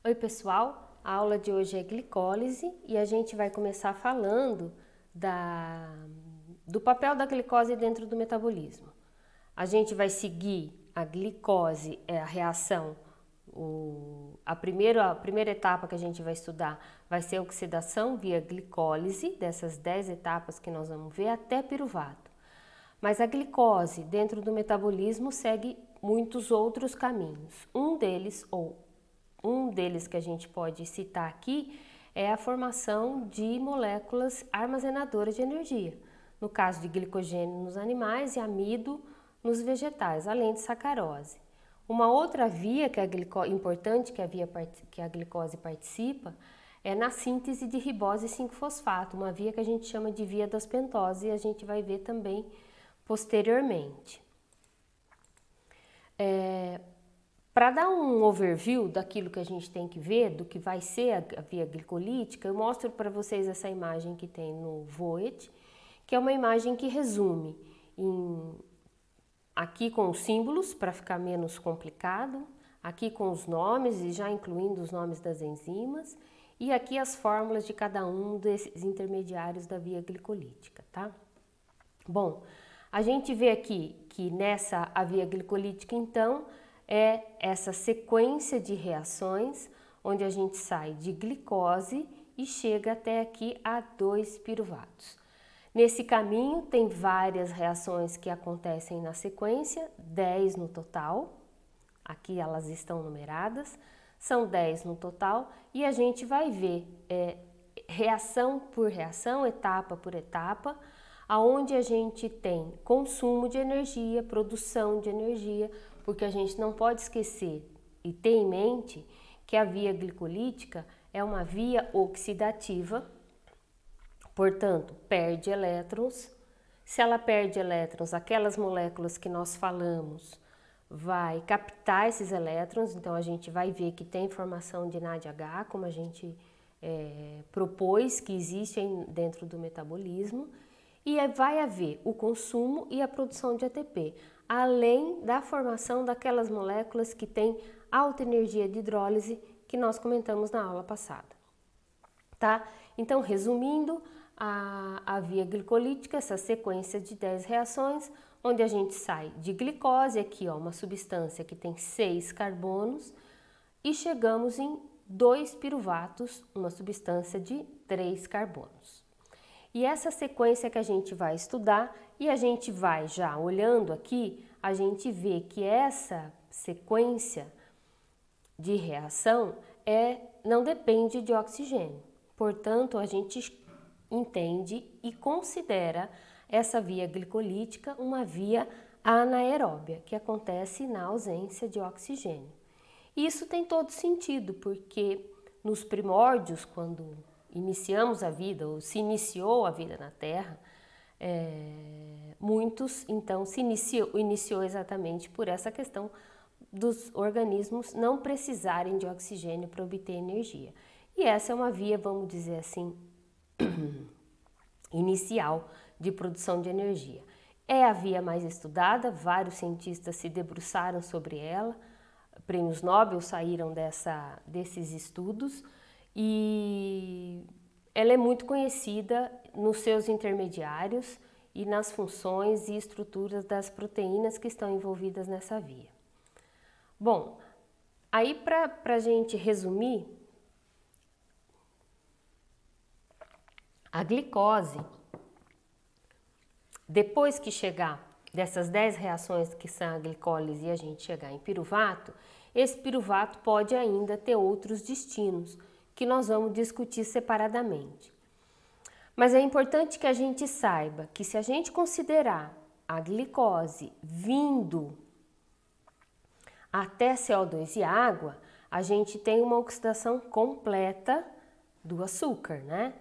Oi pessoal, a aula de hoje é glicólise e a gente vai começar falando do papel da glicose dentro do metabolismo. A gente vai seguir a glicose, a reação, a primeira etapa que a gente vai estudar vai ser a oxidação via glicólise, dessas 10 etapas que nós vamos ver, até piruvato. Mas a glicose dentro do metabolismo segue muitos outros caminhos. Um deles que a gente pode citar aqui é a formação de moléculas armazenadoras de energia, no caso de glicogênio nos animais e amido nos vegetais, além de sacarose. Uma outra via que importante que a glicose participa é na síntese de ribose 5-fosfato, uma via que a gente chama de via das pentose e a gente vai ver também posteriormente. Para dar um overview daquilo que a gente tem que ver, do que vai ser a via glicolítica, eu mostro para vocês essa imagem que tem no VOET, que é uma imagem que resume aqui com os símbolos, para ficar menos complicado, aqui com os nomes e já incluindo os nomes das enzimas, e aqui as fórmulas de cada um desses intermediários da via glicolítica, tá? Bom, a gente vê aqui que a via glicolítica, então, é essa sequência de reações onde a gente sai de glicose e chega até aqui a 2 piruvatos. Nesse caminho tem várias reações que acontecem na sequência, 10 no total, aqui elas estão numeradas, são 10 no total e a gente vai ver reação por reação, etapa por etapa, aonde a gente tem consumo de energia, produção de energia, porque a gente não pode esquecer e ter em mente que a via glicolítica é uma via oxidativa, portanto, perde elétrons. Se ela perde elétrons, aquelas moléculas que nós falamos vai captar esses elétrons, então a gente vai ver que tem formação de NADH, como a gente propôs que existe dentro do metabolismo, e vai haver o consumo e a produção de ATP, além da formação daquelas moléculas que têm alta energia de hidrólise que nós comentamos na aula passada. Tá? Então, resumindo, a via glicolítica, essa sequência de 10 reações, onde a gente sai de glicose, aqui ó, uma substância que tem 6 carbonos, e chegamos em 2 piruvatos, uma substância de 3 carbonos. E essa sequência que a gente vai estudar, e a gente vai já olhando aqui, a gente vê que essa sequência de reação não depende de oxigênio. Portanto, a gente entende e considera essa via glicolítica uma via anaeróbia, que acontece na ausência de oxigênio. E isso tem todo sentido, porque nos primórdios, quando iniciamos a vida, ou se iniciou a vida na Terra, muitos, então, iniciou exatamente por essa questão dos organismos não precisarem de oxigênio para obter energia. E essa é uma via, vamos dizer assim, inicial de produção de energia. É a via mais estudada, vários cientistas se debruçaram sobre ela, prêmios Nobel saíram desses estudos, e ela é muito conhecida nos seus intermediários e nas funções e estruturas das proteínas que estão envolvidas nessa via. Bom, aí para a gente resumir, a glicose, depois que chegar dessas 10 reações que são a glicólise e a gente chegar em piruvato, esse piruvato pode ainda ter outros destinos, que nós vamos discutir separadamente. Mas é importante que a gente saiba que se a gente considerar a glicose vindo até CO2 e água, a gente tem uma oxidação completa do açúcar, né?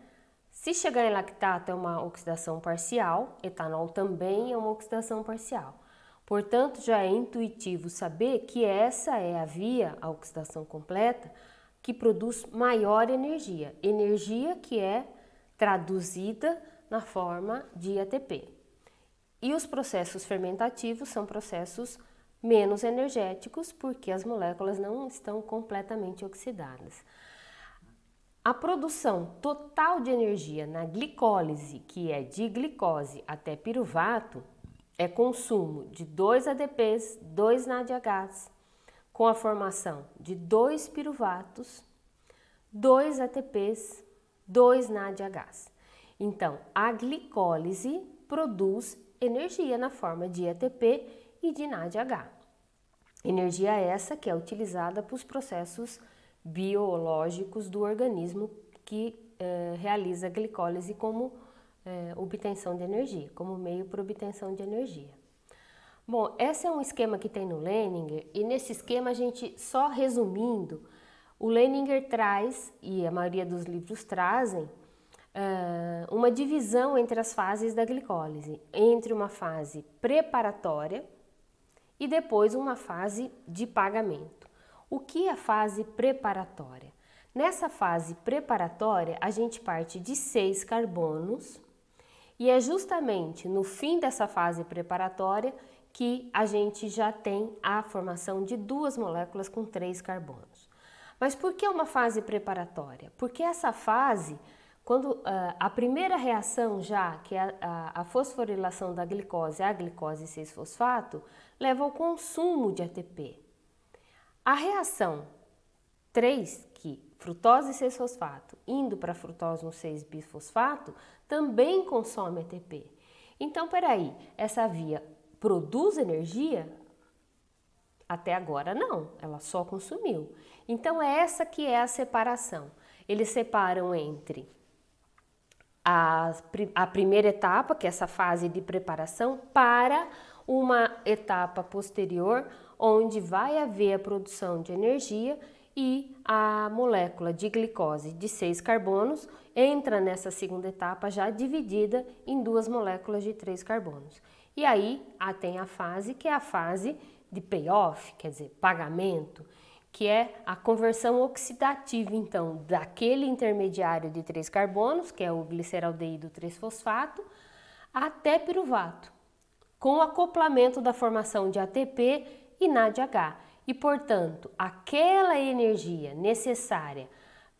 Se chegar em lactato é uma oxidação parcial, etanol também é uma oxidação parcial. Portanto, já é intuitivo saber que essa é a via, a oxidação completa, que produz maior energia, energia que é traduzida na forma de ATP. E os processos fermentativos são processos menos energéticos, porque as moléculas não estão completamente oxidadas. A produção total de energia na glicólise, que é de glicose até piruvato, é consumo de 2 ADPs, 2 NADHs, com a formação de 2 piruvatos, 2 ATPs, 2 NADHs. Então, a glicólise produz energia na forma de ATP e de NADH. Energia essa que é utilizada para os processos biológicos do organismo que realiza a glicólise como obtenção de energia, como meio para obtenção de energia. Bom, esse é um esquema que tem no Leninger e nesse esquema a gente, só resumindo, o Leninger traz, e a maioria dos livros trazem, uma divisão entre as fases da glicólise, entre uma fase preparatória e depois uma fase de pagamento. O que é a fase preparatória? Nessa fase preparatória, a gente parte de 6 carbonos e é justamente no fim dessa fase preparatória que a gente já tem a formação de 2 moléculas com 3 carbonos. Mas por que uma fase preparatória? Porque essa fase, quando a primeira reação já, que é a fosforilação da glicose, a glicose 6-fosfato, leva ao consumo de ATP. A reação 3, que frutose 6-fosfato indo para frutose 1,6-bisfosfato, também consome ATP. Então, peraí, essa via produz energia? Até agora não, ela só consumiu. Então, essa que é a separação. Eles separam entre a primeira etapa, que é essa fase de preparação, para uma etapa posterior, onde vai haver a produção de energia e a molécula de glicose de 6 carbonos entra nessa segunda etapa já dividida em 2 moléculas de 3 carbonos. E aí tem a fase que é a fase de payoff, quer dizer, pagamento, que é a conversão oxidativa, então, daquele intermediário de 3 carbonos, que é o gliceraldeído 3-fosfato, até piruvato, com acoplamento da formação de ATP e NADH. E, portanto, aquela energia necessária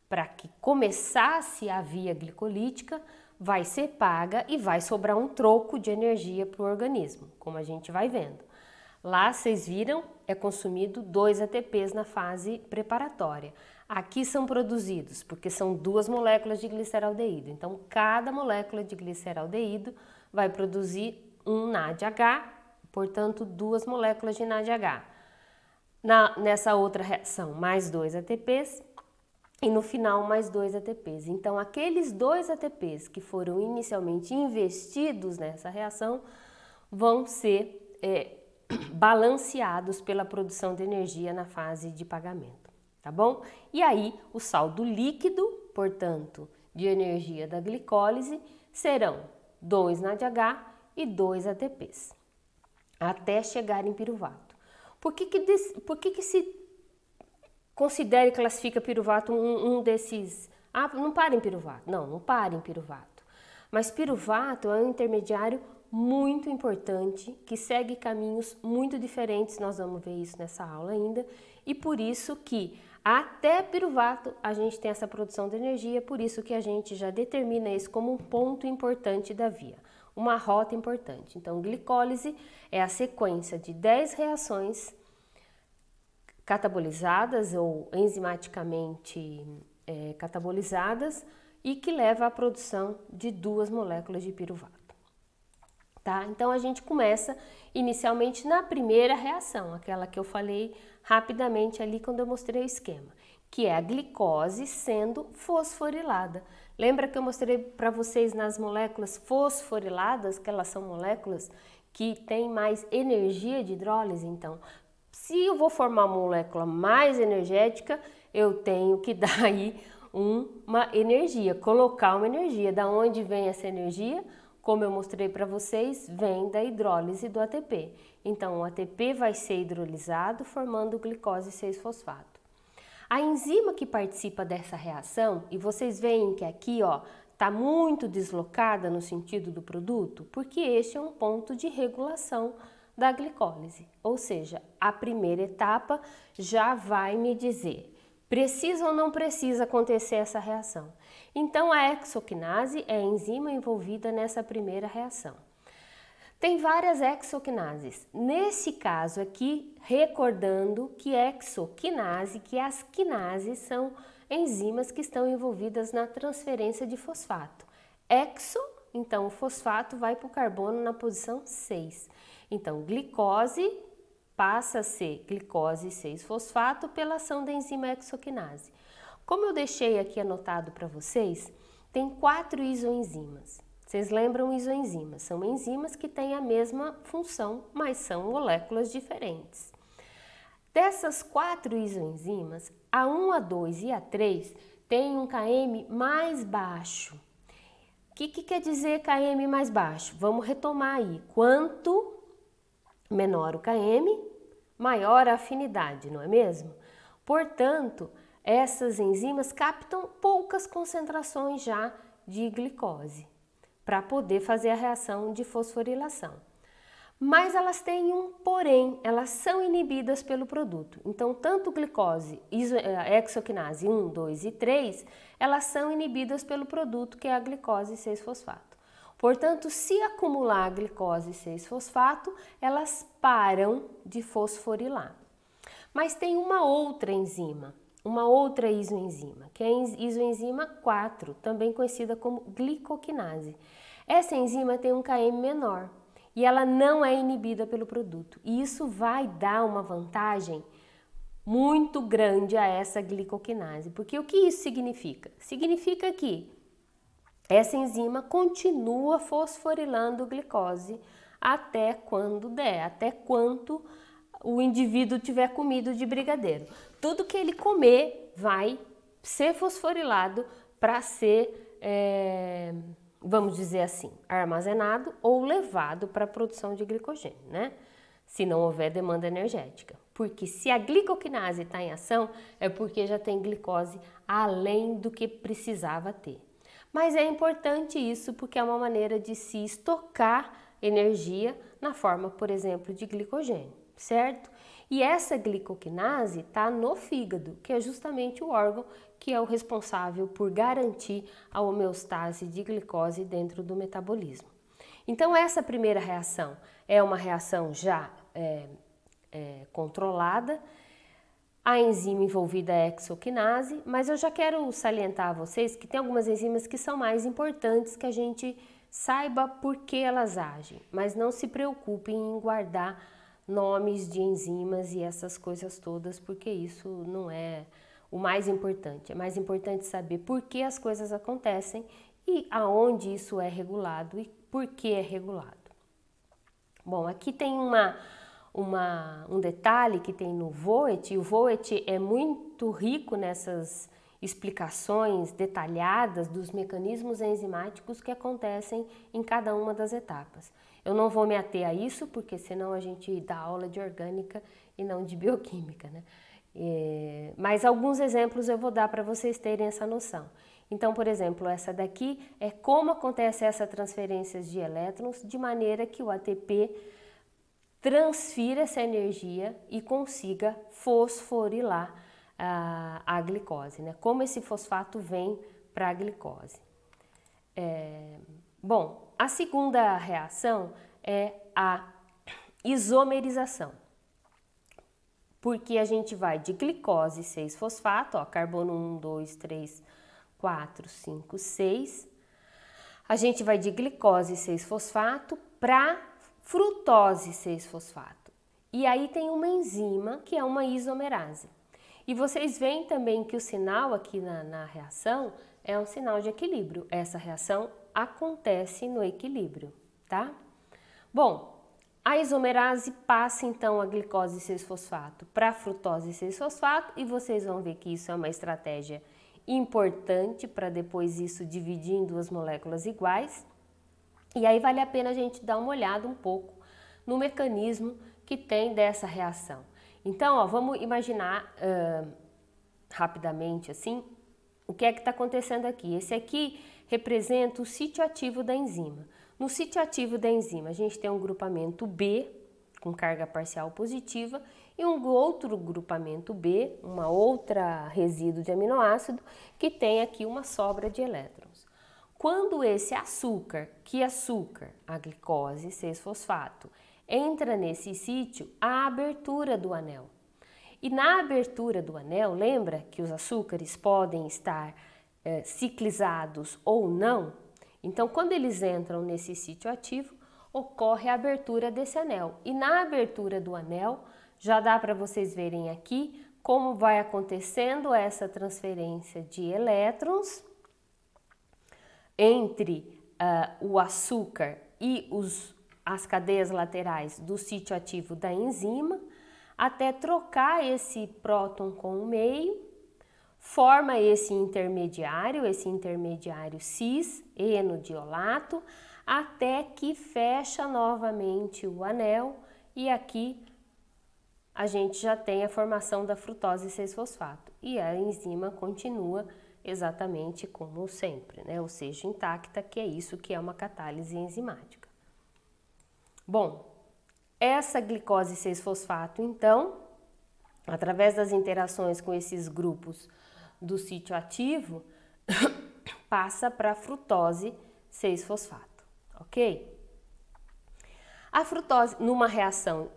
para que começasse a via glicolítica vai ser paga e vai sobrar um troco de energia para o organismo, como a gente vai vendo. Lá, vocês viram, é consumido 2 ATPs na fase preparatória. Aqui são produzidos, porque são 2 moléculas de gliceraldeído. Então, cada molécula de gliceraldeído vai produzir um NADH, portanto, 2 moléculas de NADH. Nessa outra reação, mais 2 ATPs e no final mais 2 ATPs. Então, aqueles 2 ATPs que foram inicialmente investidos nessa reação vão ser balanceados pela produção de energia na fase de pagamento, tá bom? E aí, o saldo líquido, portanto, de energia da glicólise serão 2 NADH e 2 ATPs, até chegar em piruvato. Por que se considera e classifica piruvato um desses? Ah, não para em piruvato. Não, não para em piruvato. Mas piruvato é um intermediário muito importante, que segue caminhos muito diferentes, nós vamos ver isso nessa aula ainda, e por isso que até piruvato a gente tem essa produção de energia, por isso que a gente já determina isso como um ponto importante da via, uma rota importante. Então, glicólise é a sequência de 10 reações catabolizadas ou enzimaticamente catabolizadas e que leva à produção de 2 moléculas de piruvato. Tá? Então, a gente começa inicialmente na primeira reação, aquela que eu falei rapidamente ali quando eu mostrei o esquema, que é a glicose sendo fosforilada. Lembra que eu mostrei para vocês nas moléculas fosforiladas, que elas são moléculas que têm mais energia de hidrólise? Então, se eu vou formar uma molécula mais energética, eu tenho que dar aí uma energia, colocar uma energia. Da onde vem essa energia? Como eu mostrei para vocês, vem da hidrólise do ATP. Então, o ATP vai ser hidrolisado, formando glicose 6-fosfato. A enzima que participa dessa reação, e vocês veem que aqui, ó, está muito deslocada no sentido do produto, porque este é um ponto de regulação da glicólise. Ou seja, a primeira etapa já vai me dizer precisa ou não precisa acontecer essa reação. Então, a hexoquinase é a enzima envolvida nessa primeira reação. Tem várias hexoquinases. Nesse caso aqui, recordando que hexoquinase, que as quinases são enzimas que estão envolvidas na transferência de fosfato. Hexo, então o fosfato vai para o carbono na posição 6. Então, glicose passa a ser glicose 6-fosfato pela ação da enzima hexoquinase. Como eu deixei aqui anotado para vocês, tem 4 isoenzimas. Vocês lembram isoenzimas? São enzimas que têm a mesma função, mas são moléculas diferentes. Dessas 4 isoenzimas, a 1, a 2 e a 3 têm um KM mais baixo. O que quer dizer KM mais baixo? Vamos retomar aí. Quanto menor o KM, maior a afinidade, não é mesmo? Portanto, essas enzimas captam poucas concentrações já de glicose para poder fazer a reação de fosforilação. Mas elas têm um porém, elas são inibidas pelo produto. Então, tanto glicose, hexoquinase 1, 2 e 3, elas são inibidas pelo produto que é a glicose 6-fosfato. Portanto, se acumular a glicose 6-fosfato, elas param de fosforilar. Mas tem uma outra enzima, uma outra isoenzima, que é a isoenzima 4, também conhecida como glicoquinase. Essa enzima tem um KM menor e ela não é inibida pelo produto. E isso vai dar uma vantagem muito grande a essa glicoquinase. Porque o que isso significa? Significa que essa enzima continua fosforilando glicose até quando der, até quanto o indivíduo tiver comido de brigadeiro. Tudo que ele comer vai ser fosforilado para ser, vamos dizer assim, armazenado ou levado para a produção de glicogênio, né? Se não houver demanda energética. Porque se a glicoquinase está em ação, é porque já tem glicose além do que precisava ter. Mas é importante isso porque é uma maneira de se estocar energia na forma, por exemplo, de glicogênio, certo? E essa glicoquinase está no fígado, que é justamente o órgão que é o responsável por garantir a homeostase de glicose dentro do metabolismo. Então, essa primeira reação é uma reação já controlada. A enzima envolvida é a hexoquinase, mas eu já quero salientar a vocês que tem algumas enzimas que são mais importantes que a gente saiba por que elas agem, mas não se preocupem em guardar nomes de enzimas e essas coisas todas, porque isso não é o mais importante. É mais importante saber por que as coisas acontecem e aonde isso é regulado e por que é regulado. Bom, aqui tem um detalhe que tem no VOET, e o VOET é muito rico nessas explicações detalhadas dos mecanismos enzimáticos que acontecem em cada uma das etapas. Eu não vou me ater a isso, porque senão a gente dá aula de orgânica e não de bioquímica, né? Mas alguns exemplos eu vou dar para vocês terem essa noção. Então, por exemplo, essa daqui é como acontece essa transferência de elétrons de maneira que o ATP transfira essa energia e consiga fosforilar a glicose, né? Como esse fosfato vem para a glicose. Bom, a segunda reação é a isomerização, porque a gente vai de glicose 6-fosfato, ó, carbono 1, 2, 3, 4, 5, 6, a gente vai de glicose 6-fosfato para frutose 6-fosfato. E aí tem uma enzima que é uma isomerase. E vocês veem também que o sinal aqui na reação é um sinal de equilíbrio. Essa reação acontece no equilíbrio, tá? Bom, a isomerase passa então a glicose 6-fosfato para a frutose 6-fosfato e vocês vão ver que isso é uma estratégia importante para depois isso dividir em duas moléculas iguais. E aí vale a pena a gente dar uma olhada um pouco no mecanismo que tem dessa reação. Então, ó, vamos imaginar rapidamente assim, o que é que está acontecendo aqui. Esse aqui representa o sítio ativo da enzima. No sítio ativo da enzima, a gente tem um grupamento B com carga parcial positiva, e um outro grupamento B, uma outra resíduo de aminoácido, que tem aqui uma sobra de elétrons. Quando esse açúcar, a glicose 6-fosfato, entra nesse sítio, há a abertura do anel. E na abertura do anel, lembra que os açúcares podem estar ciclizados ou não? Então, quando eles entram nesse sítio ativo, ocorre a abertura desse anel. E na abertura do anel, já dá para vocês verem aqui como vai acontecendo essa transferência de elétrons entre o açúcar e as cadeias laterais do sítio ativo da enzima, até trocar esse próton com o meio, forma esse intermediário cis, enodiolato, até que fecha novamente o anel e aqui a gente já tem a formação da frutose 6-fosfato e a enzima continua exatamente como sempre, né? Ou seja, intacta, que é isso que é uma catálise enzimática. Bom, essa glicose 6-fosfato, então, através das interações com esses grupos do sítio ativo, passa para a frutose 6-fosfato, ok? A frutose, numa reação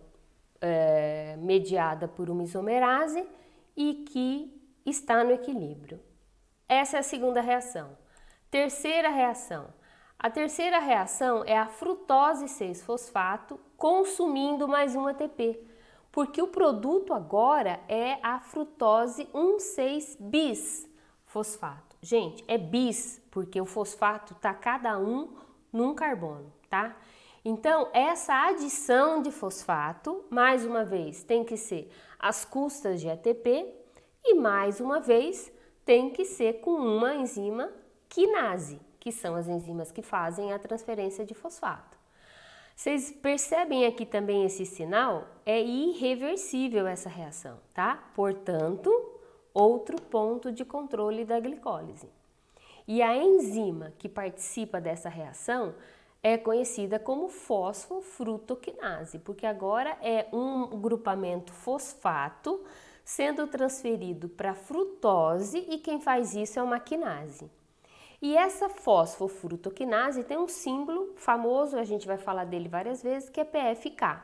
mediada por uma isomerase e que está no equilíbrio. Essa é a segunda reação. Terceira reação. A terceira reação é a frutose 6-fosfato consumindo mais um ATP, porque o produto agora é a frutose 1,6-bis-fosfato. Gente, é bis, porque o fosfato está cada um num carbono, tá? Então, essa adição de fosfato, mais uma vez, tem que ser às custas de ATP e, mais uma vez, tem que ser com uma enzima quinase, que são as enzimas que fazem a transferência de fosfato. Vocês percebem aqui também esse sinal? É irreversível essa reação, tá? Portanto, outro ponto de controle da glicólise. E a enzima que participa dessa reação é conhecida como fosfofrutoquinase, porque agora é um grupamento fosfato sendo transferido para frutose e quem faz isso é uma quinase. E essa fosfofrutoquinase tem um símbolo famoso, a gente vai falar dele várias vezes, que é PFK.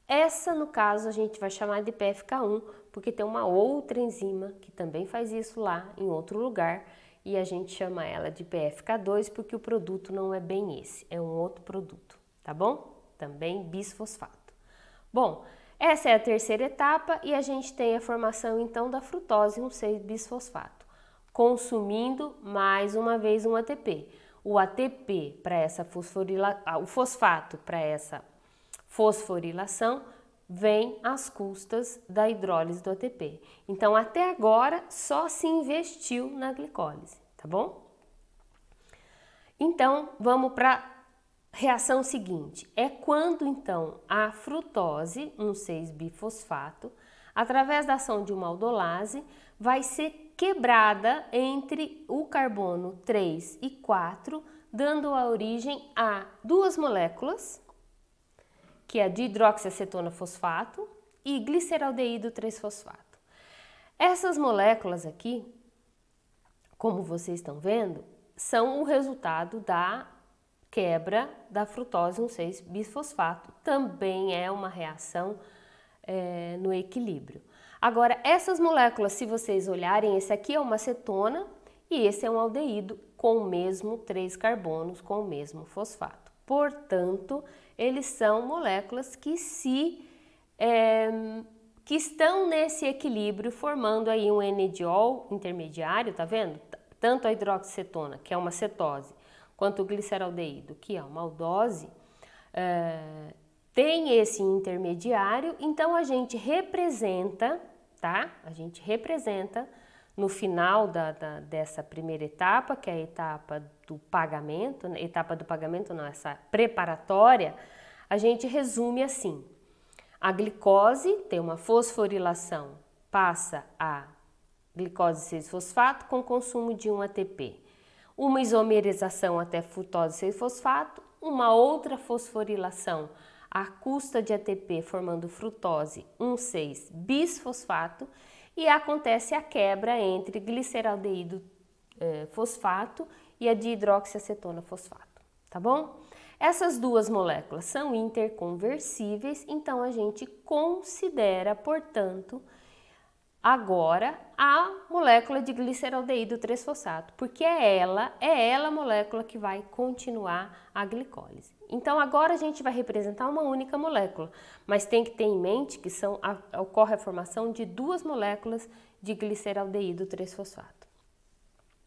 Essa, no caso, a gente vai chamar de PFK1, porque tem uma outra enzima que também faz isso lá em outro lugar, e a gente chama ela de PFK2 porque o produto não é bem esse, é um outro produto, tá bom? Também bisfosfato. Bom, essa é a terceira etapa e a gente tem a formação então da frutose 1,6-bisfosfato, consumindo mais uma vez um ATP. O ATP para essa o fosfato para essa fosforilação vem às custas da hidrólise do ATP. Então, até agora, só se investiu na glicólise, tá bom? Então, vamos para a reação seguinte. É quando, então, a frutose 1,6-bifosfato, através da ação de uma aldolase, vai ser quebrada entre o carbono 3 e 4, dando a origem a duas moléculas, que é a dihidroxiacetona fosfato e gliceraldeído 3-fosfato. Essas moléculas aqui, como vocês estão vendo, são o resultado da quebra da frutose 1,6-bisfosfato. Também é uma reação no equilíbrio. Agora, essas moléculas, se vocês olharem, esse aqui é uma cetona e esse é um aldeído com o mesmo 3 carbonos, com o mesmo fosfato. Portanto, eles são moléculas que que estão nesse equilíbrio, formando aí um enediol intermediário, tá vendo? Tanto a hidroxicetona, que é uma cetose, quanto o gliceraldeído, que é uma aldose, tem esse intermediário, então a gente representa, tá? A gente representa no final dessa primeira etapa, que é a etapa do pagamento, não, essa preparatória, a gente resume assim: a glicose tem uma fosforilação, passa a glicose 6-fosfato com consumo de um ATP, uma isomerização até frutose 6-fosfato, uma outra fosforilação a custa de ATP formando frutose 1,6-bisfosfato e acontece a quebra entre gliceraldeído fosfato e a dihidroxiacetona fosfato, tá bom? Essas duas moléculas são interconversíveis, então a gente considera, portanto, agora a molécula de gliceraldeído 3-fosfato, porque é ela a molécula que vai continuar a glicólise. Então agora a gente vai representar uma única molécula, mas tem que ter em mente que ocorre a formação de duas moléculas de gliceraldeído 3-fosfato.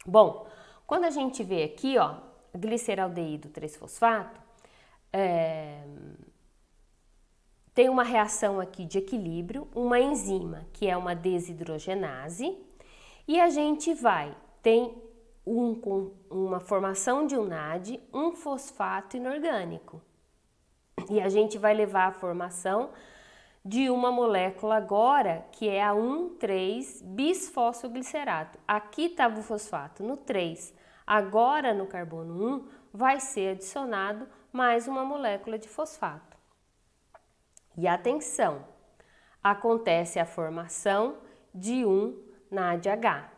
Bom, quando a gente vê aqui, ó, gliceraldeído 3-fosfato, tem uma reação aqui de equilíbrio, uma enzima que é uma desidrogenase, e a gente tem uma formação de um NAD, um fosfato inorgânico. E a gente vai levar a formação de uma molécula agora que é a 1,3-bisfosfoglicerato. Aqui estava o fosfato no 3, agora no carbono 1 vai ser adicionado mais uma molécula de fosfato. E atenção, acontece a formação de um NADH.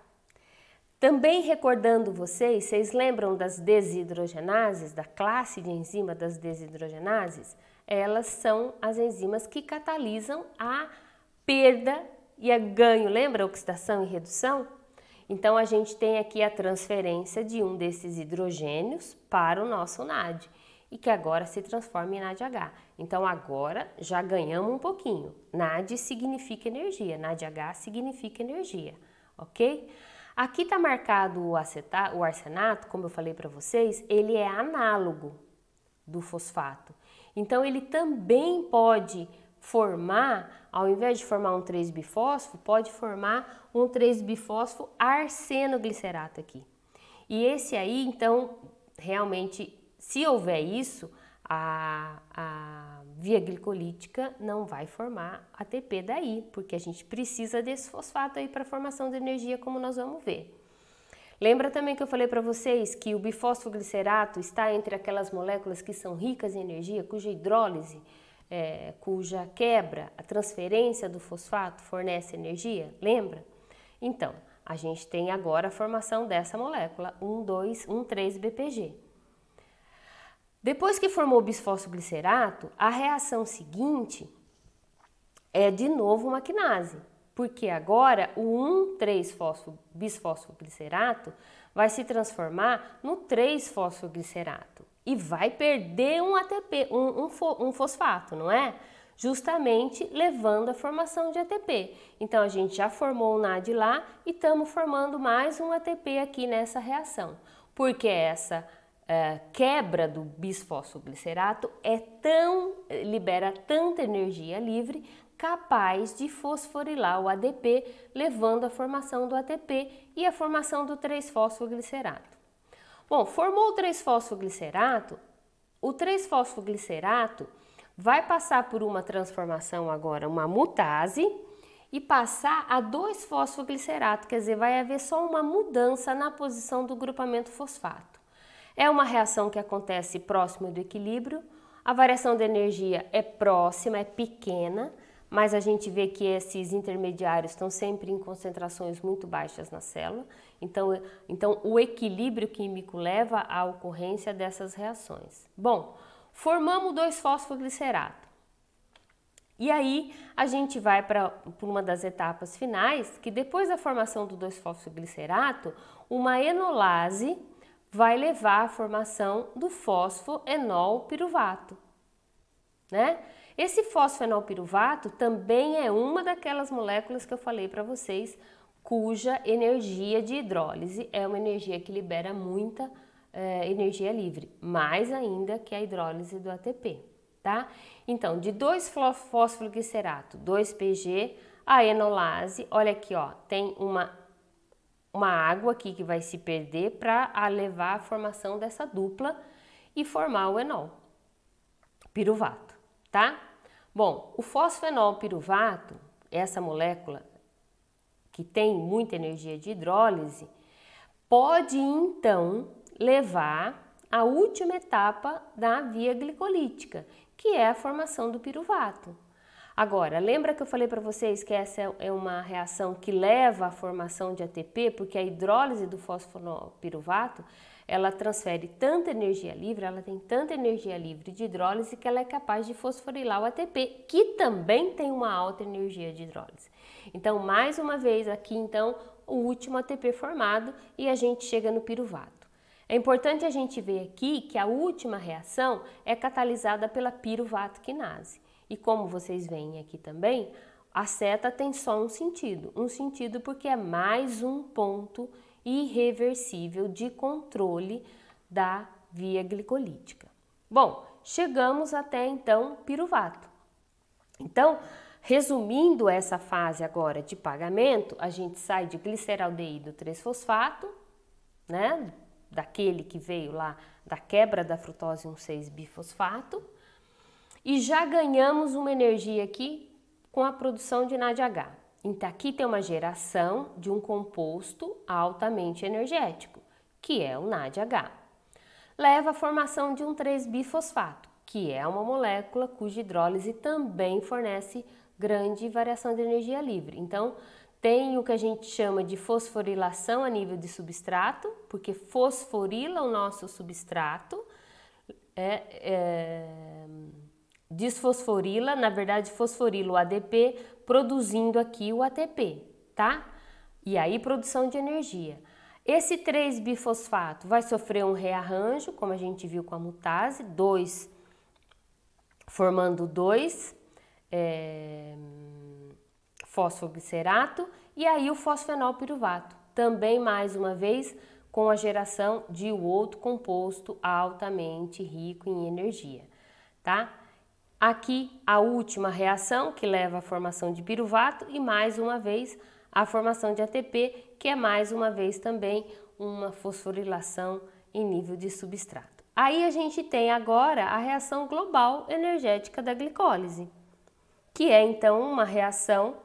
Também recordando vocês lembram das desidrogenases, da classe de enzima das desidrogenases? Elas são as enzimas que catalisam a perda e a ganho, lembra? Oxidação e redução? Então a gente tem aqui a transferência de um desses hidrogênios para o nosso NAD e que agora se transforma em NADH. Então agora já ganhamos um pouquinho. NAD significa energia, NADH significa energia, ok? Aqui está marcado o arsenato, como eu falei para vocês, ele é análogo do fosfato. Então ele também pode formar, ao invés de formar um 3-bifósfo, pode formar um 3-bifósfo arsenoglicerato aqui. E esse aí, então, realmente, se houver isso, a via glicolítica não vai formar ATP daí, porque a gente precisa desse fosfato aí para a formação de energia, como nós vamos ver. Lembra também que eu falei para vocês que o bifosfoglicerato está entre aquelas moléculas que são ricas em energia, cuja hidrólise, cuja quebra, a transferência do fosfato fornece energia? Lembra? Então, a gente tem agora a formação dessa molécula, 1,3-BPG. Depois que formou o bisfosfoglicerato, a reação seguinte é de novo uma quinase, porque agora o 1,3-bisfosfoglicerato vai se transformar no 3-fosfoglicerato e vai perder um ATP, um fosfato, não é? Justamente levando à formação de ATP. Então a gente já formou o NAD lá e estamos formando mais um ATP aqui nessa reação, porque essa quebra do bisfosfoglicerato libera tanta energia livre capaz de fosforilar o ADP, levando à formação do ATP e à formação do 3-fosfoglicerato. Bom, formou o 3-fosfoglicerato, o 3-fosfoglicerato vai passar por uma transformação agora, uma mutase, e passar a 2-fosfoglicerato, quer dizer, vai haver só uma mudança na posição do grupamento fosfato. É uma reação que acontece próximo do equilíbrio, a variação de energia é próxima, é pequena, mas a gente vê que esses intermediários estão sempre em concentrações muito baixas na célula, então o equilíbrio químico leva à ocorrência dessas reações. Bom, formamos o 2-fosfoglicerato. E aí a gente vai para uma das etapas finais, que depois da formação do 2-fosfoglicerato, uma enolase vai levar à formação do fosfoenolpiruvato, né? Esse fosfoenolpiruvato também é uma daquelas moléculas que eu falei para vocês, cuja energia de hidrólise é uma energia que libera muita energia livre, mais ainda que a hidrólise do ATP, tá? Então, de 2-fosfoglicerato, 2-PG, a enolase, olha aqui, ó, tem uma água aqui que vai se perder para levar à formação dessa dupla e formar o enol piruvato, tá? Bom, o fosfenol piruvato, essa molécula que tem muita energia de hidrólise, pode então levar à última etapa da via glicolítica, que é a formação do piruvato. Agora, lembra que eu falei para vocês que essa é uma reação que leva à formação de ATP, porque a hidrólise do fosforopiruvato, ela transfere tanta energia livre, ela tem tanta energia livre de hidrólise que ela é capaz de fosforilar o ATP, que também tem uma alta energia de hidrólise. Então, mais uma vez aqui, então, o último ATP formado e a gente chega no piruvato. É importante a gente ver aqui que a última reação é catalisada pela piruvato quinase. E como vocês veem aqui também, a seta tem só um sentido porque é mais um ponto irreversível de controle da via glicolítica. Bom, chegamos até então piruvato. Então, resumindo essa fase agora de pagamento, a gente sai de gliceraldeído 3-fosfato, né, daquele que veio lá da quebra da frutose 1,6-bifosfato, e já ganhamos uma energia aqui com a produção de NADH. Então aqui tem uma geração de um composto altamente energético, que é o NADH. Leva à formação de um 3-bifosfato, que é uma molécula cuja hidrólise também fornece grande variação de energia livre. Então tem o que a gente chama de fosforilação a nível de substrato, porque fosforila o nosso substrato, desfosforila, na verdade fosforila o ADP, produzindo aqui o ATP, tá? E aí produção de energia. Esse 3-bifosfato vai sofrer um rearranjo, como a gente viu com a mutase, formando 2 fosfoglicerato, e aí o fosfenolpiruvato, também mais uma vez com a geração de outro composto altamente rico em energia, tá? Aqui a última reação que leva à formação de piruvato e mais uma vez a formação de ATP, que é mais uma vez também uma fosforilação em nível de substrato. Aí a gente tem agora a reação global energética da glicólise, que é então uma reação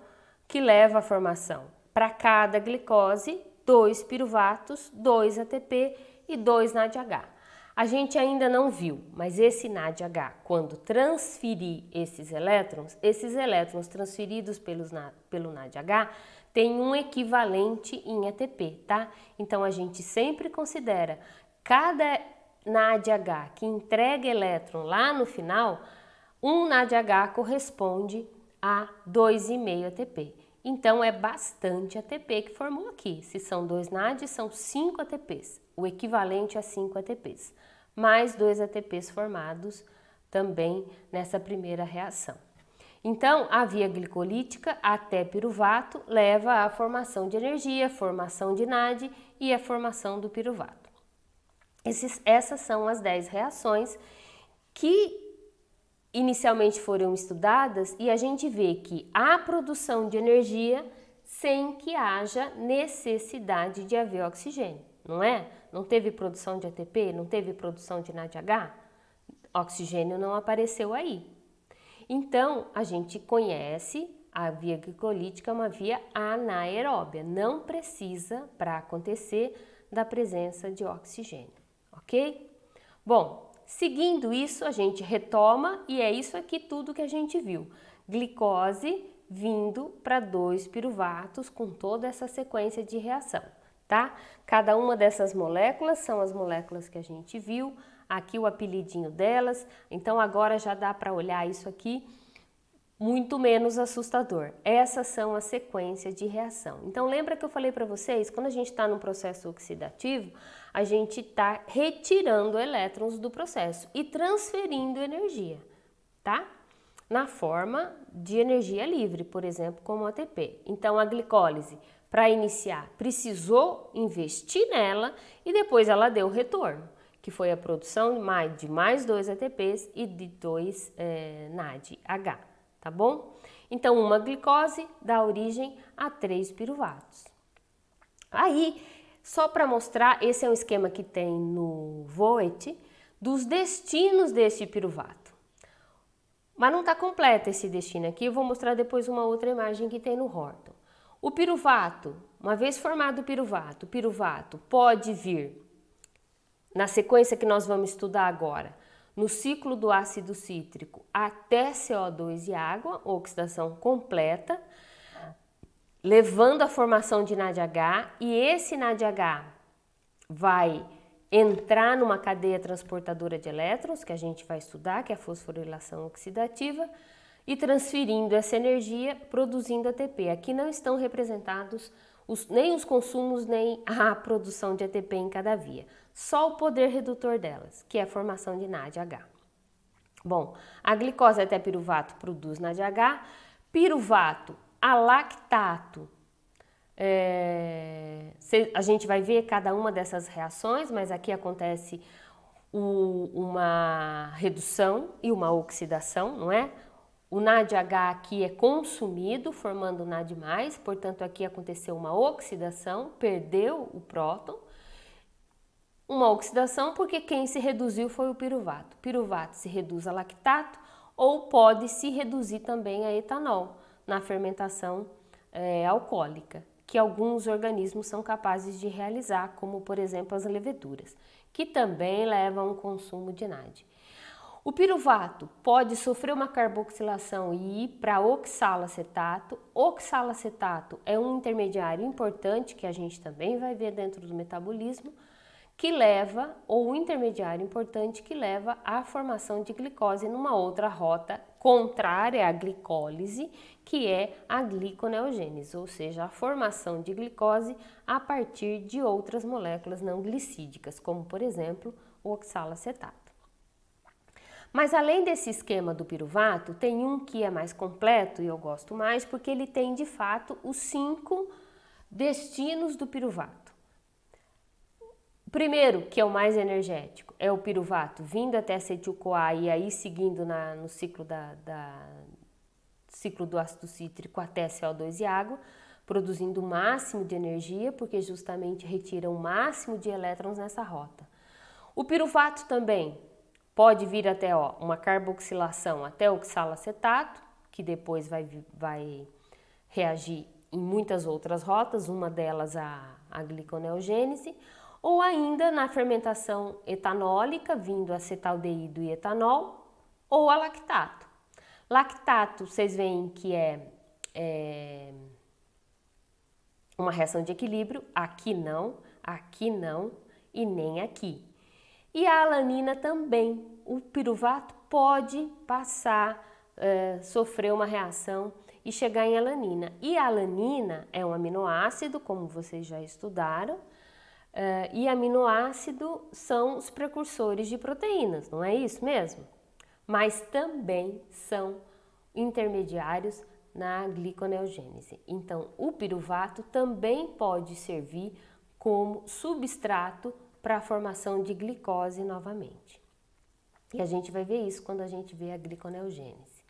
que leva à formação para cada glicose 2 piruvatos, 2 ATP e 2 NADH. A gente ainda não viu, mas esse NADH, quando transferir esses elétrons transferidos pelo NADH, tem um equivalente em ATP, tá? Então a gente sempre considera cada NADH que entrega elétron lá no final, um NADH corresponde a 2,5 ATP. Então é bastante ATP que formou aqui. Se são 2 NADs, são 5 ATPs, o equivalente a 5 ATPs. Mais 2 ATPs formados também nessa primeira reação. Então, a via glicolítica até piruvato leva à formação de energia, formação de NAD e a formação do piruvato. Essas são as 10 reações que inicialmente foram estudadas e a gente vê que há produção de energia sem que haja necessidade de haver oxigênio, não é? Não teve produção de ATP, não teve produção de NADH, oxigênio não apareceu aí. Então, a gente conhece a via glicolítica, uma via anaeróbia, não precisa, para acontecer, da presença de oxigênio, ok? Bom, seguindo isso, a gente retoma e é isso aqui tudo que a gente viu. Glicose vindo para 2 piruvatos com toda essa sequência de reação. Tá? Cada uma dessas moléculas são as moléculas que a gente viu, aqui o apelidinho delas, então agora já dá para olhar isso aqui muito menos assustador. Essas são as sequências de reação. Então lembra que eu falei para vocês, quando a gente está num processo oxidativo, a gente está retirando elétrons do processo e transferindo energia, tá? Na forma de energia livre, por exemplo, como ATP. Então a glicólise, para iniciar, precisou investir nela e depois ela deu retorno, que foi a produção de mais 2 ATPs e de 2 NADH, tá bom? Então, uma glicose dá origem a 3 piruvatos. Aí, só para mostrar, esse é um esquema que tem no Voet, dos destinos deste piruvato. Mas não está completo esse destino aqui, eu vou mostrar depois uma outra imagem que tem no Horton. O piruvato, uma vez formado o piruvato pode vir, na sequência que nós vamos estudar agora, no ciclo do ácido cítrico até CO2 e água, oxidação completa, levando à formação de NADH, e esse NADH vai entrar numa cadeia transportadora de elétrons, que a gente vai estudar, que é a fosforilação oxidativa, e transferindo essa energia, produzindo ATP. Aqui não estão representados nem os consumos, nem a produção de ATP em cada via, só o poder redutor delas, que é a formação de NADH. Bom, a glicose até piruvato produz NADH, piruvato a lactato, a gente vai ver cada uma dessas reações, mas aqui acontece uma redução e uma oxidação, não é? O NADH aqui é consumido, formando NAD+, portanto aqui aconteceu uma oxidação, perdeu o próton. Uma oxidação porque quem se reduziu foi o piruvato. Piruvato se reduz a lactato ou pode se reduzir também a etanol na fermentação alcoólica, que alguns organismos são capazes de realizar, como por exemplo as leveduras, que também levam ao consumo de NAD. O piruvato pode sofrer uma carboxilação e ir para oxalacetato. Oxalacetato é um intermediário importante que a gente também vai ver dentro do metabolismo, que leva, ou um intermediário importante que leva à formação de glicose numa outra rota contrária à glicólise, que é a gliconeogênese, ou seja, a formação de glicose a partir de outras moléculas não glicídicas, como por exemplo o oxalacetato. Mas além desse esquema do piruvato, tem um que é mais completo e eu gosto mais porque ele tem de fato os 5 destinos do piruvato. O primeiro, que é o mais energético, é o piruvato vindo até acetil-CoA e aí seguindo no ciclo ciclo do ácido cítrico até CO2 e água, produzindo o máximo de energia, porque justamente retira o máximo de elétrons nessa rota. O piruvato também pode vir até uma carboxilação até oxalacetato, que depois vai reagir em muitas outras rotas, uma delas a gliconeogênese, ou ainda na fermentação etanólica, vindo acetaldeído e etanol, ou a lactato. Lactato, vocês veem que é uma reação de equilíbrio, aqui não e nem aqui. E a alanina também, o piruvato pode sofrer uma reação e chegar em alanina. E a alanina é um aminoácido, como vocês já estudaram, e aminoácido são os precursores de proteínas, não é isso mesmo? Mas também são intermediários na gliconeogênese. Então, o piruvato também pode servir como substrato para a formação de glicose novamente. E a gente vai ver isso quando a gente vê a gliconeogênese.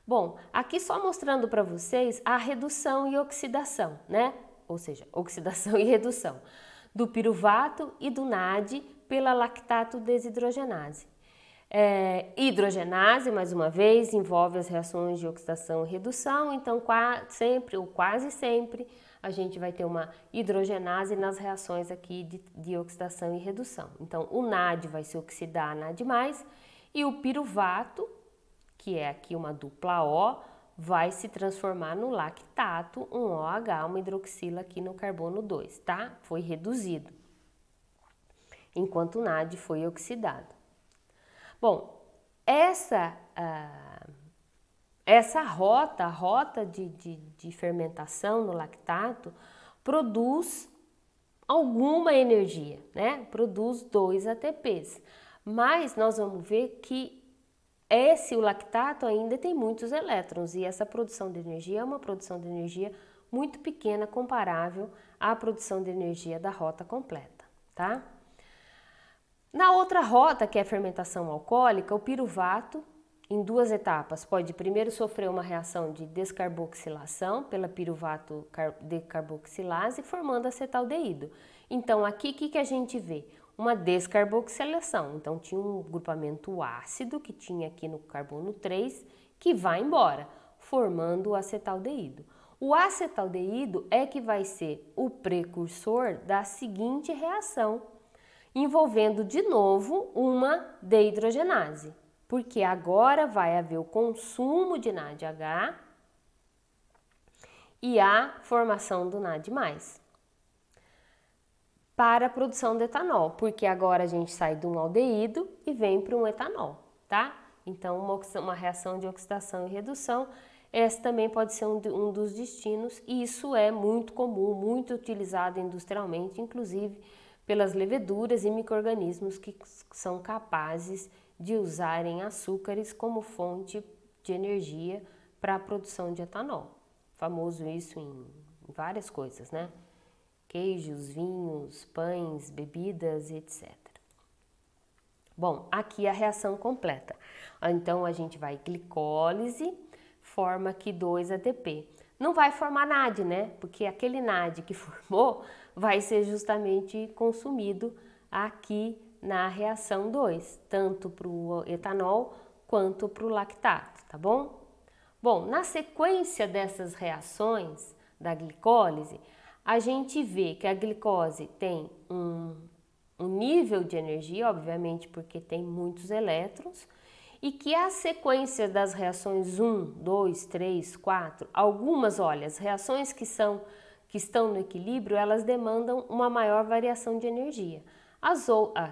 Bom, aqui só mostrando para vocês a redução e oxidação, né? Ou seja, oxidação e redução do piruvato e do NAD pela lactato desidrogenase. Hidrogenase, mais uma vez, envolve as reações de oxidação e redução, então sempre ou quase sempre a gente vai ter uma hidrogenase nas reações aqui de oxidação e redução. Então, o NAD vai se oxidar a NAD+, e o piruvato, que é aqui uma dupla O, vai se transformar no lactato, um OH, uma hidroxila aqui no carbono 2, tá? Foi reduzido, enquanto o NAD foi oxidado. Bom, essa rota, a rota de fermentação no lactato, produz alguma energia, né? Produz 2 ATPs, mas nós vamos ver que o lactato ainda tem muitos elétrons e essa produção de energia é uma produção de energia muito pequena comparável à produção de energia da rota completa, tá? Na outra rota, que é a fermentação alcoólica, o piruvato, em 2 etapas, pode primeiro sofrer uma reação de descarboxilação pela piruvato decarboxilase, formando acetaldeído. Então, aqui, o que a gente vê? Uma descarboxilação. Então, tinha um grupamento ácido que tinha aqui no carbono 3, que vai embora, formando o acetaldeído. O acetaldeído é que vai ser o precursor da seguinte reação. envolvendo de novo uma dehidrogenase, porque agora vai haver o consumo de NADH e a formação do NAD+, para a produção de etanol, porque agora a gente sai de um aldeído e vem para um etanol, tá? Então, uma reação de oxidação e redução, esse também pode ser um dos destinos, e isso é muito comum, muito utilizado industrialmente, inclusive pelas leveduras e micro-organismos que são capazes de usarem açúcares como fonte de energia para a produção de etanol. Famoso isso em várias coisas, né? Queijos, vinhos, pães, bebidas, etc. Bom, aqui a reação completa. Então, a gente vai glicólise, forma aqui 2 ATP. Não vai formar NAD, né? Porque aquele NAD que formou vai ser justamente consumido aqui na reação 2, tanto para o etanol quanto para o lactato, tá bom? Bom, na sequência dessas reações da glicólise, a gente vê que a glicose tem um nível de energia, obviamente porque tem muitos elétrons, e que a sequência das reações 1, 2, 3, 4, algumas, olha, as reações que estão no equilíbrio, elas demandam uma maior variação de energia. As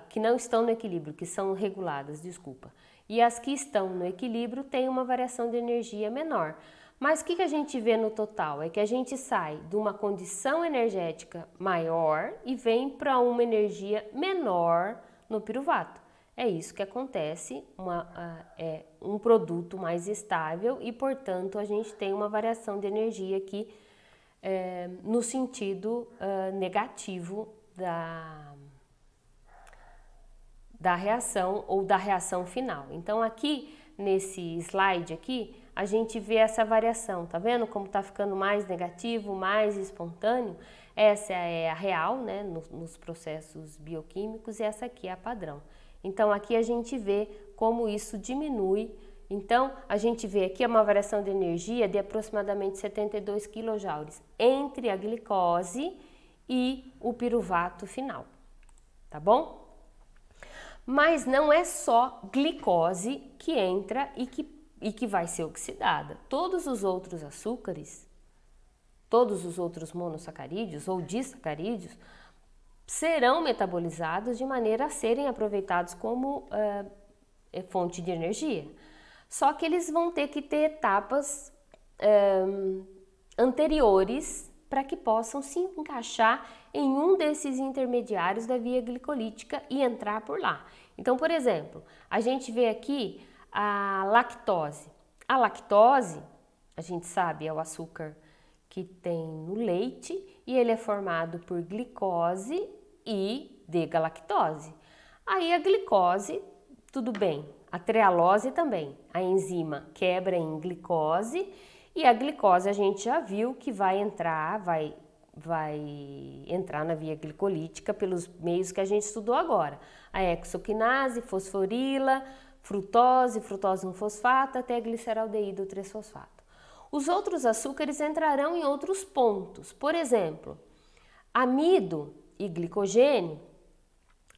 que não estão no equilíbrio, que são reguladas, desculpa, e as que estão no equilíbrio têm uma variação de energia menor. Mas o que a gente vê no total? É que a gente sai de uma condição energética maior e vem para uma energia menor no piruvato. É isso que acontece, é um produto mais estável e, portanto, a gente tem uma variação de energia aqui no sentido negativo da reação ou da reação final. Então, aqui nesse slide aqui, a gente vê essa variação, tá vendo como tá ficando mais negativo, mais espontâneo? Essa é a real, né, nos processos bioquímicos, e essa aqui é a padrão. Então, aqui a gente vê como isso diminui. Então, a gente vê aqui uma variação de energia de aproximadamente 72 kJ entre a glicose e o piruvato final, tá bom? Mas não é só glicose que entra e que vai ser oxidada. Todos os outros açúcares, todos os outros monossacarídeos ou disacarídeos serão metabolizados de maneira a serem aproveitados como fonte de energia. Só que eles vão ter que ter etapas anteriores para que possam se encaixar em um desses intermediários da via glicolítica e entrar por lá. Então, por exemplo, a gente vê aqui a lactose. A lactose, a gente sabe, é o açúcar que tem no leite e ele é formado por glicose e D-galactose. Aí a glicose, tudo bem, a trealose também, a enzima quebra em glicose e a glicose a gente já viu que vai entrar na via glicolítica pelos meios que a gente estudou agora. A hexoquinase, fosforila, frutose 1-fosfato até gliceraldeído 3-fosfato. Os outros açúcares entrarão em outros pontos. Por exemplo, amido e glicogênio,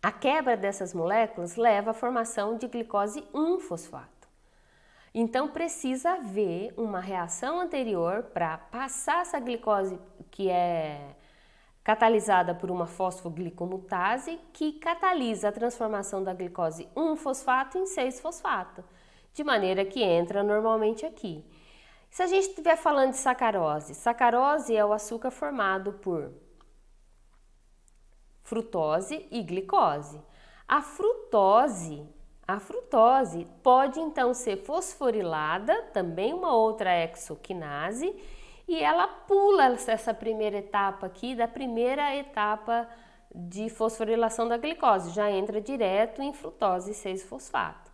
a quebra dessas moléculas leva à formação de glicose 1-fosfato. Então, precisa haver uma reação anterior para passar essa glicose que é catalisada por uma fosfoglicomutase que catalisa a transformação da glicose 1-fosfato em 6-fosfato, de maneira que entra normalmente aqui. Se a gente estiver falando de sacarose, sacarose é o açúcar formado por frutose e glicose. A frutose pode então ser fosforilada, também uma outra hexoquinase, e ela pula essa primeira etapa aqui, da primeira etapa de fosforilação da glicose, já entra direto em frutose 6-fosfato.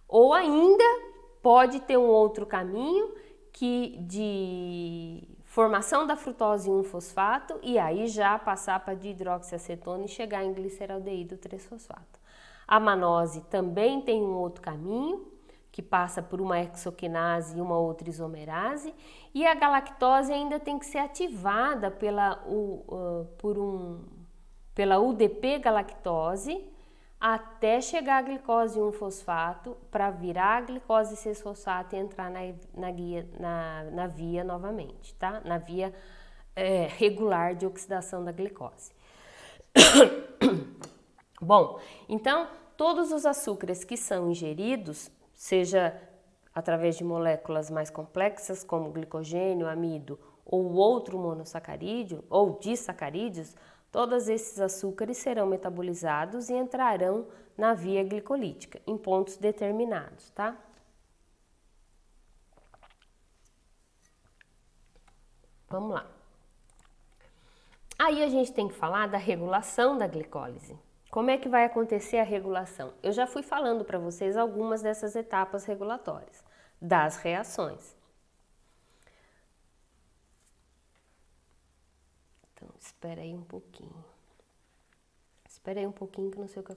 Ou ainda pode ter um outro caminho de formação da frutose 1-fosfato e aí já passar para dihidroxiacetona e chegar em gliceraldeído 3-fosfato. A manose também tem um outro caminho, que passa por uma hexoquinase e uma outra isomerase, e a galactose ainda tem que ser ativada por pela UDP-galactose, até chegar a glicose 1-fosfato para virar a glicose 6-fosfato e entrar na via novamente, tá? Na via regular de oxidação da glicose. Bom, então todos os açúcares que são ingeridos, seja através de moléculas mais complexas como glicogênio, amido ou outro monossacarídeo ou disacarídeos, todos esses açúcares serão metabolizados e entrarão na via glicolítica em pontos determinados, tá? Vamos lá. Aí a gente tem que falar da regulação da glicólise. Como é que vai acontecer a regulação? Eu já fui falando para vocês algumas dessas etapas regulatórias das reações. Então, espera aí um pouquinho. Espera aí um pouquinho que não sei o que